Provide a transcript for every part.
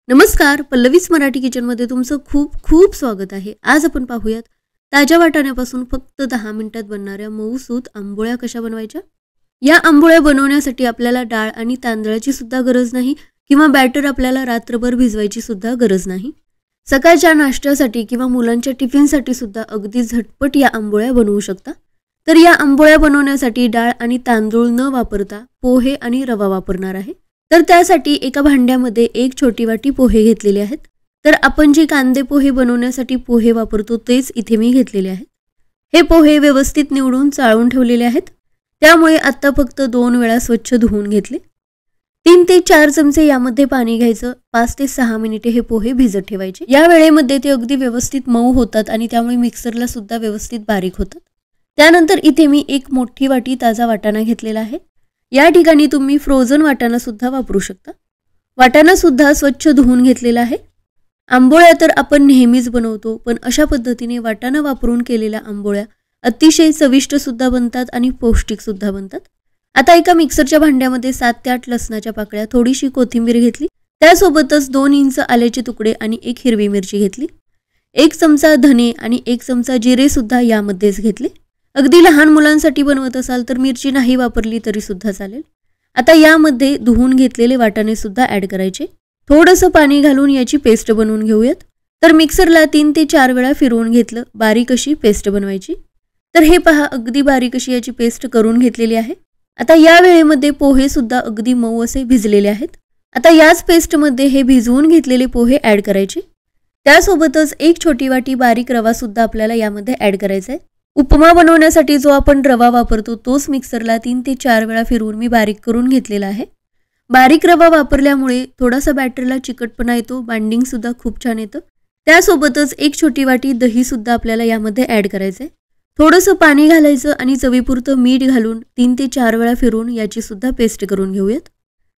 नमस्कार, पल्लवीज मराठी किचनमध्ये तुमचं खूप खूप स्वागत आहे। आज आपण पाहूयात ताज्या वाटाण्यापासून फक्त 10 मिनिटात बनणाऱ्या मऊसूत आंबोळ्या कशा बनवायच्या। या आंबोळ्या बनवण्यासाठी आपल्याला डाळ आणि तांदळाची सुद्धा गरज नाही किंवा बॅटर आपल्याला रात्रभर भिजवायची सुद्धा गरज नाही। सकाळच्या नाश्त्यासाठी किंवा मुलांच्या टिफिनसाठी सुद्धा अगदी झटपट या आंबोळ्या बनवू शकता। तर या आंबोळ्या बनवण्यासाठी डाळ आणि तांदूळ न वापरता पोहे आणि रवा वापरणार आहे। तर त्यासाठी एका भांड्यामध्ये एक छोटी वाटी पोहे घेतलेले आहेत। तर आपण जे कांदे पोहे बनवण्यासाठी पोहे वापरतो तेच इथे मी घेतलेले आहेत। हे पोहे व्यवस्थित निवडून चाळून ठेवलेले आहेत, त्यामुळे आता फक्त 2 वेळा स्वच्छ धुवून घेतले। 3 ते 4 चमचे यामध्ये पाणी घ्यायचं। 5 ते 6 मिनिटे हे पोहे भिजत ठेवायचे। या वेळेमध्ये ते अगदी व्यवस्थित मऊ होतात आणि त्यामुळे मिक्सरला सुद्धा व्यवस्थित बारीक होतात। त्यानंतर इथे मी एक मोठी वाटी ताजा वाटाणा घेतलेला आहे। या ठिकाणी तुम्ही फ्रोझन वाटाणा सुद्धा वापरू शकता। वाटाणा सुद्धा स्वच्छ धुवून घेतलेला आहे। आंबोळ्या तर आपण नेहमीच बनवतो, पण अशा पद्धतीने वाटाणा वापरून केलेल्या आंबोळ्या अतिशय चविष्ट सुद्धा बनतात आणि पौष्टिक सुद्धा बनतात। आता एका मिक्सरच्या भांड्यामध्ये 7 ते 8 लसणाच्या पाकळ्या, थोडीशी कोथिंबीर घेतली, त्यासोबतच 2 इंच आल्याचे तुकडे आणि 1 हिरवी मिरची घेतली। 1 चमचा धने आणि 1 चमचा जिरे सुद्धा यामध्येच घेतले। अगदी लहान मुलांसाठी बनवत असाल तर मिरची नाही वापरली तरी सुद्धा चालेल। आता यामध्ये धुवून घेतलेले वाटाणे सुद्धा ऍड करायचे। थोडंसं पाणी घालून याची पेस्ट बनवून घेऊयात। तर मिक्सरला 3 ते 4 वेळा फिरवून घेतलं, बारीक अशी पेस्ट बनवायची। तर हे पहा, अगदी बारीक अशी याची पेस्ट करून घेतलेली आहे। आता या वेळेमध्ये पोहे सुद्धा अगदी मऊ असे भिजलेले आहेत। आता याच पेस्टमध्ये हे भिजवून घेतलेले पोहे ऍड करायचे। त्यासोबतच एक छोटी वाटी बारीक रवा सुद्धा आपल्याला यामध्ये ऍड करायचा आहे। उपमा बनवण्यासाठी जो आपण रवा वापरतो तोच मिक्सरला 3 ते 4 वेळा फिरवून मी बारीक करून घेतलेला आहे। बारीक रवा वापरल्यामुळे थोडासा बॅटरला चिकटपणा येतो, बाइंडिंग सुद्धा खूप छान येतं। त्यासोबतच एक छोटी वाटी दही सुद्धा आपल्याला यामध्ये ऍड करायचं आहे। थोडंसं पाणी घालायचं आणि चवीपुरतं मीठ घालून 3 ते 4 वेळा फिरवून याची सुद्धा पेस्ट करून घेऊयात।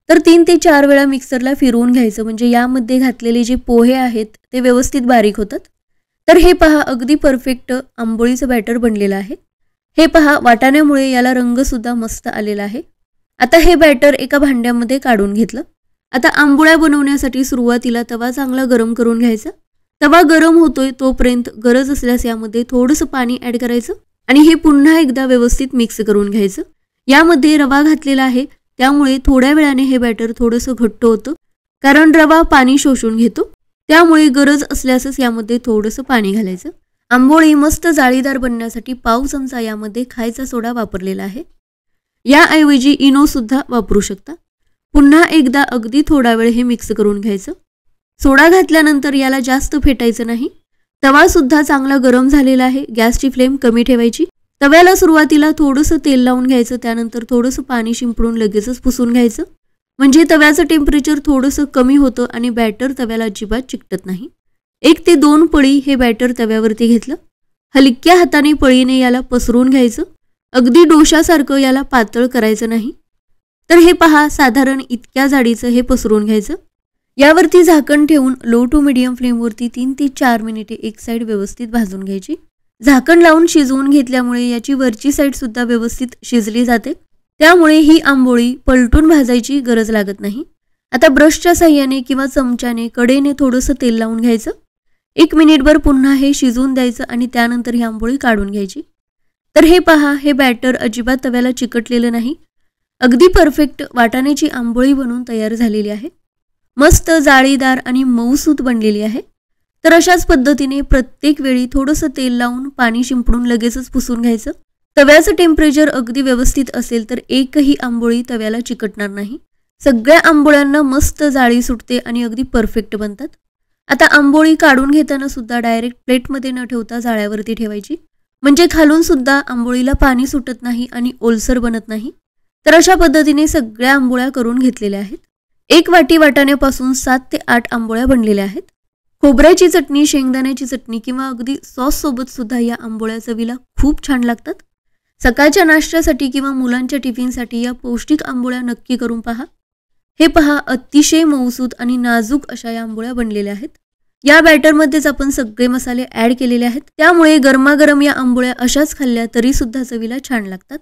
तर 3 ते 4 वेळा मिक्सरला फिरवून घ्यायचं, म्हणजे यामध्ये घातलेले जे पोहे आहेत ते व्यवस्थित बारीक होतात। तर हे पहा, अगदी परफेक्ट आंबोळीचं बॅटर बनलेलं आहे। हे पहा, वाटाण्यामुळे याला रंग सुद्धा मस्त आलेला आहे। आता हे बॅटर एका भांड्यामध्ये काढून घेतलं। आता आंबोळ्या बनवण्यासाठी सुरुवातीला तवा चांगला गरम करून घ्यायचा। तवा गरम होतोय तोपर्यंत गरज असल्यास यामध्ये थोडंसं पाणी ऍड करायचं आणि हे पुन्हा एकदा व्यवस्थित मिक्स करून घ्यायचं। यामध्ये रवा घातलेला आहे, त्यामुळे थोड्या वेळाने हे बॅटर थोडंसं घट्ट होतं, कारण रवा पाणी शोषून घेतो। त्यामुळे गरज असल्यासच यामध्ये थोडंसं पाणी घालायचं। आंबोळी मस्त जाळीदार बनण्यासाठी पाव चमचा यामध्ये खायचा सोडा वापरलेला आहे। याऐवजी इनो सुद्धा वापरू शकता। पुन्हा एकदा अगदी थोडा वेळ हे मिक्स करून घ्यायचं। सोडा घातल्यानंतर याला जास्त फेटायचं नाही। तवा सुद्धा चांगला गरम झालेला आहे। गॅसची फ्लेम कमी ठेवायची। तव्याला सुरुवातीला थोडंसं तेल लावून घ्यायचं, त्यानंतर थोडंसं पाणी शिंपडून लगेचच पुसून घ्यायचं, म्हणजे तव्याचं टेम्परेचर थोडंसं कमी होतं आणि बॅटर तव्याला अजिबात चिकटत नाही। 1 ते 2 पळी हे बॅटर तव्यावरती घेतलं। हलक्या हाताने पळीने याला पसरून घ्यायचं, अगदी डोशासारखं याला पातळ करायचं नाही। तर हे पहा, साधारण इतक्या जाडीचं हे पसरून घ्यायचं। यावरती झाकण ठेवून लो टू मीडियम फ्लेमवरती 3 ते 4 मिनिटे एक साईड व्यवस्थित भाजून घ्यायची। झाकण लावून शिजवून घेतल्यामुळे याची वरची साईड सुद्धा व्यवस्थित शिजली जाते, त्यामुळे ही आंबोळी पलटून भाजायची गरज लागत नाही। आता ब्रशच्या साहाय्याने किंवा चमच्याने कडेने थोडंसं तेल लावून घ्यायचं। 1 मिनिटभर पुन्हा हे शिजवून द्यायचं आणि त्यानंतर ही आंबोळी काढून घ्यायची। तर हे पहा, हे बॅटर अजिबात तव्याला चिकटलेलं नाही। अगदी परफेक्ट वाटाण्याची आंबोळी बनवून तयार झालेली आहे। मस्त जाळीदार आणि मऊसूत बनलेली आहे। तर अशाच पद्धतीने प्रत्येक वेळी थोडंसं तेल लावून पाणी शिंपडून लगेचच पुसून घ्यायचं। तव्याचं टेम्परेचर अगदी व्यवस्थित असेल तर एकही आंबोळी तव्याला चिकटणार नाही। सगळ्या आंबोळ्यांना मस्त जाळी सुटते आणि अगदी परफेक्ट बनतात। आता आंबोळी काढून घेताना सुद्धा डायरेक्ट प्लेटमध्ये न ठेवता जाळ्यावरती ठेवायची, म्हणजे खालून सुद्धा आंबोळीला पाणी सुटत नाही आणि ओलसर बनत नाही। तर अशा पद्धतीने सगळ्या आंबोळ्या करून घेतलेल्या आहेत। 1 वाटी वाटाण्यापासून 7 ते 8 आंबोळ्या बनलेल्या आहेत। खोबऱ्याची चटणी, शेंगदाण्याची चटणी किंवा अगदी सॉस सोबत सुद्धा या आंबोळ्या चवीला खूप छान लागतात। सकाळच्या नाश्त्यासाठी किंवा मुलांच्या टिफिनसाठी या पौष्टिक आंबोळ्या नक्की करून पहा। हे पहा, अतिशय मऊसूत आणि नाजूक अशा या आंबोळ्या बनलेल्या आहेत। या बॅटरमध्येच आपण सगळे मसाले ऍड केलेले आहेत, त्यामुळे गरमागरम या आंबोळ्या अशाच खाल्ल्या तरी सुद्धा चवीला छान लागतात।